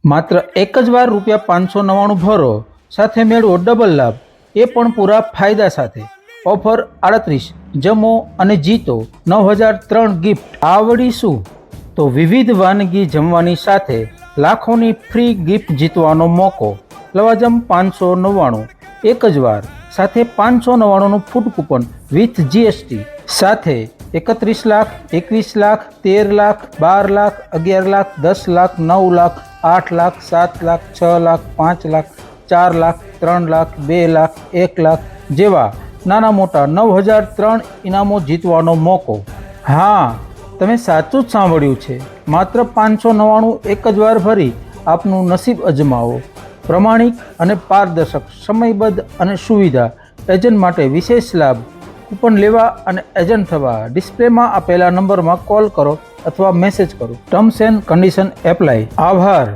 માત્ર એક જ વાર ₹599 ભરો, સાથે મેળવો ડબલ લાભ, એ પણ પૂરા ફાયદા સાથે. ઓફર 38, જમો અને જીતો 9003 ગિફ્ટ. આવડી શું? તો વિવિધ વાનગી જમવાની સાથે લાખોની ફ્રી ગિફ્ટ જીતવાનો મોકો. લવાજમ 599, એક જ વાર, સાથે 599નું ફૂડ કૂપન વિથ GST, સાથે 31 લાખ, 21 લાખ, 13 લાખ, 12 લાખ, 11 લાખ, 10 લાખ, 9 લાખ, 8 લાખ, 7 લાખ, 6 લાખ, 5 લાખ, 4 લાખ, 3 લાખ, 2 લાખ, 1 લાખ જેવા નાના મોટા 9003 ઇનામો જીતવાનો મોકો. હા, તમે સાચું જ સાંભળ્યું છે. માત્ર 599 એક જ વાર ભરી આપનું નસીબ અજમાવો. પ્રમાણિક અને પારદર્શક, સમયબદ્ધ અને સુવિધા. એજન્ટ માટે વિશેષ લાભ. કૂપન લેવા અને એજન્ટ થવા ડિસ્પ્લેમાં આપેલા નંબરમાં કોલ કરો અથવા મેસેજ કરો. Terms and condition apply. આભાર.